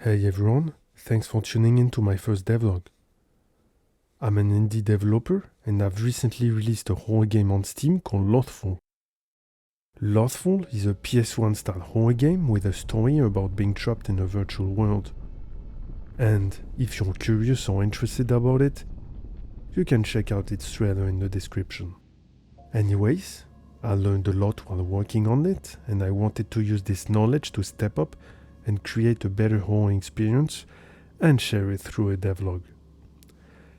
Hey everyone, thanks for tuning in to my first devlog. I'm an indie developer and I've recently released a horror game on Steam called Lothful. Lothful is a PS1 style horror game with a story about being trapped in a virtual world. And if you're curious or interested about it, you can check out its trailer in the description. Anyways, I learned a lot while working on it and I wanted to use this knowledge to step up and create a better horror experience and share it through a devlog.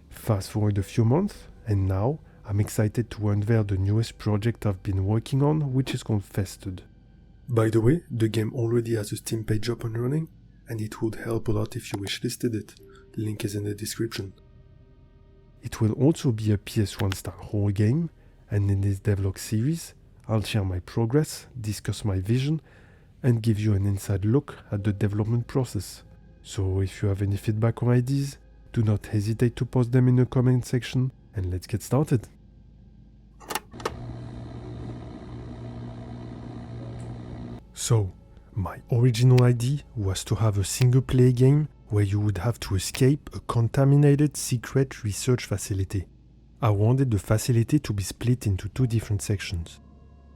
Fast forward a few months, and now I'm excited to unveil the newest project I've been working on, which is called FESTERED. By the way, the game already has a Steam page up and running, and it would help a lot if you wishlisted it. The link is in the description. It will also be a PS1 style horror game, and in this devlog series, I'll share my progress, discuss my vision, and give you an inside look at the development process. So if you have any feedback or ideas, do not hesitate to post them in the comment section, and let's get started. So, my original idea was to have a single player game where you would have to escape a contaminated secret research facility. I wanted the facility to be split into two different sections.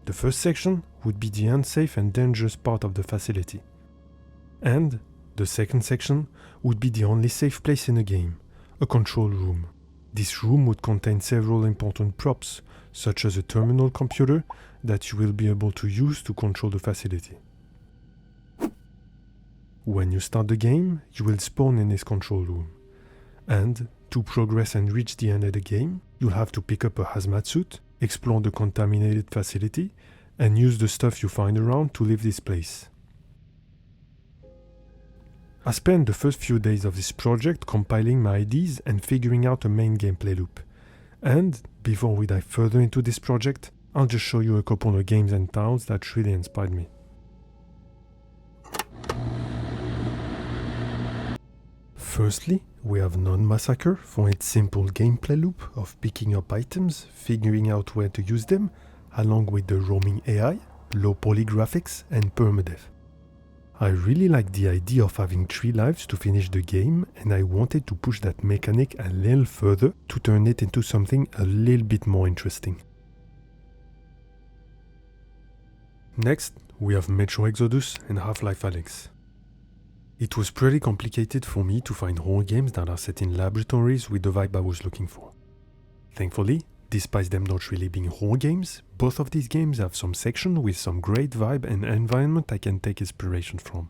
The first section would be the unsafe and dangerous part of the facility. And the second section would be the only safe place in the game, a control room. This room would contain several important props, such as a terminal computer that you will be able to use to control the facility. When you start the game, you will spawn in this control room. And to progress and reach the end of the game, you'll have to pick up a hazmat suit, explore the contaminated facility, and use the stuff you find around to leave this place. I spent the first few days of this project compiling my ideas and figuring out a main gameplay loop. And before we dive further into this project, I'll just show you a couple of games and titles that really inspired me. Firstly, we have Non-Massacre for its simple gameplay loop of picking up items, figuring out where to use them, along with the roaming AI, low poly graphics, and permadeath. I really like the idea of having 3 lives to finish the game, and I wanted to push that mechanic a little further to turn it into something a little bit more interesting. Next, we have Metro Exodus and Half-Life Alyx. It was pretty complicated for me to find horror games that are set in laboratories with the vibe I was looking for. Thankfully, despite them not really being horror games, both of these games have some section with some great vibe and environment I can take inspiration from.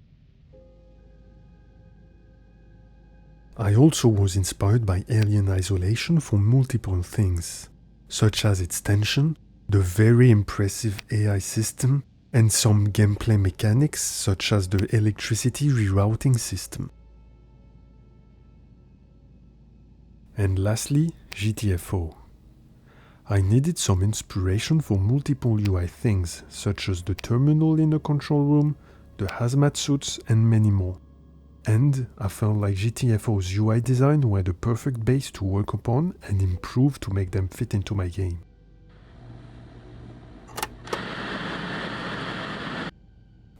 I also was inspired by Alien Isolation for multiple things, such as its tension, the very impressive AI system, and some gameplay mechanics such as the electricity rerouting system. And lastly, GTFO. I needed some inspiration for multiple UI things, such as the terminal in the control room, the hazmat suits, and many more. And I felt like GTFO's UI design were the perfect base to work upon and improve to make them fit into my game.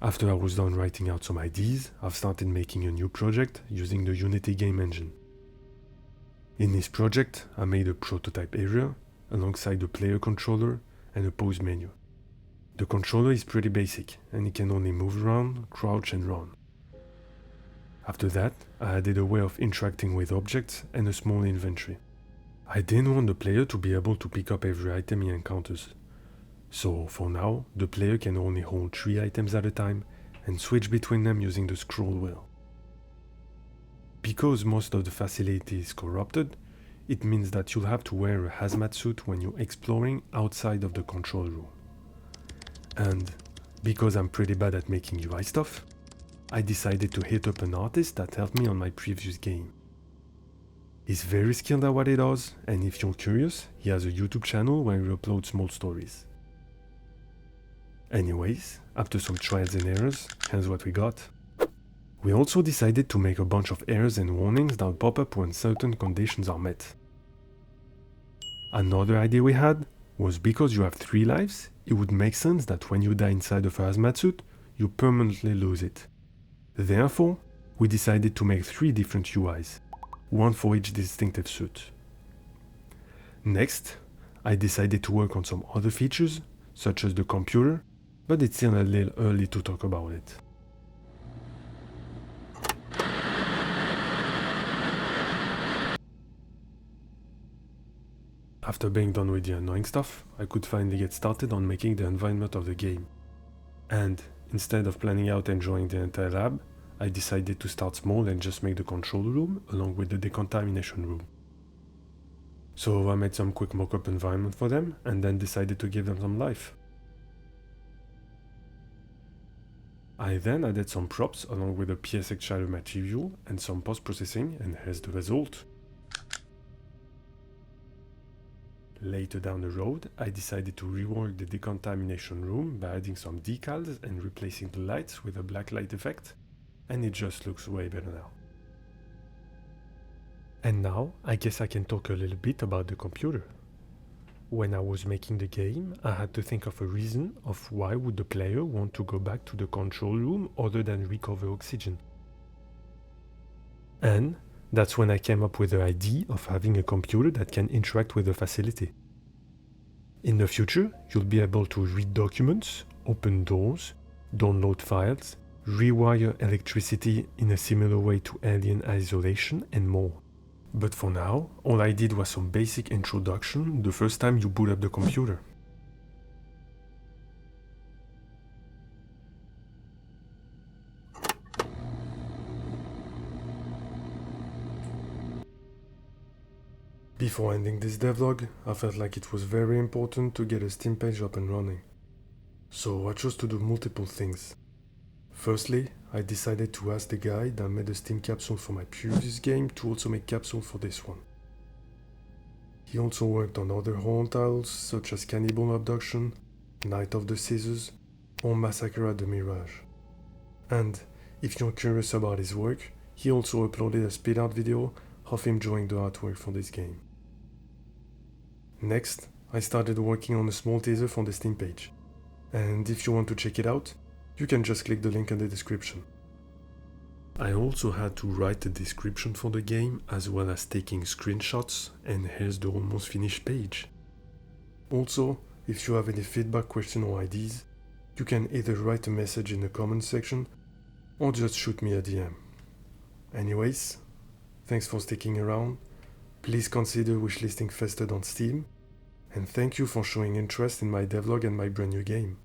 After I was done writing out some ideas, I've started making a new project using the Unity game engine. In this project, I made a prototype area, alongside a player controller and a pause menu. The controller is pretty basic and it can only move around, crouch and run. After that, I added a way of interacting with objects and a small inventory. I didn't want the player to be able to pick up every item he encounters. So for now, the player can only hold 3 items at a time and switch between them using the scroll wheel. Because most of the facility is corrupted, it means that you'll have to wear a hazmat suit when you're exploring outside of the control room. And because I'm pretty bad at making UI stuff, I decided to hit up an artist that helped me on my previous game. He's very skilled at what he does, and if you're curious, he has a YouTube channel where he uploads small stories. Anyways, after some trials and errors, here's what we got. We also decided to make a bunch of errors and warnings that pop up when certain conditions are met. Another idea we had was because you have 3 lives, it would make sense that when you die inside of a hazmat suit, you permanently lose it. Therefore, we decided to make 3 different UIs, one for each distinctive suit. Next, I decided to work on some other features, such as the computer, but it's still a little early to talk about it. After being done with the annoying stuff, I could finally get started on making the environment of the game. And instead of planning out enjoying the entire lab, I decided to start small and just make the control room along with the decontamination room. So I made some quick mock-up environment for them and then decided to give them some life. I then added some props along with a PSX shadow material and some post-processing, and here's the result. Later down the road, I decided to rework the decontamination room by adding some decals and replacing the lights with a black light effect, and it just looks way better now. And now, I guess I can talk a little bit about the computer. When I was making the game, I had to think of a reason of why would the player want to go back to the control room other than recover oxygen. And that's when I came up with the idea of having a computer that can interact with the facility. In the future, you'll be able to read documents, open doors, download files, rewire electricity in a similar way to alien isolation, and more. But for now, all I did was some basic introduction the first time you boot up the computer. Before ending this devlog, I felt like it was very important to get a Steam page up and running. So I chose to do multiple things. Firstly, I decided to ask the guy that made the Steam capsule for my previous game to also make capsule for this one. He also worked on other horror titles such as Cannibal Abduction, Night of the Scissors, or Massacre at the Mirage. And if you're curious about his work, he also uploaded a speed art video of him drawing the artwork for this game. Next, I started working on a small teaser for the Steam page. And if you want to check it out, you can just click the link in the description. I also had to write the description for the game as well as taking screenshots, and here's the almost finished page. Also, if you have any feedback, question or ideas, you can either write a message in the comment section or just shoot me a DM. Anyways, thanks for sticking around, please consider wishlisting FESTERED on Steam, and thank you for showing interest in my devlog and my brand new game.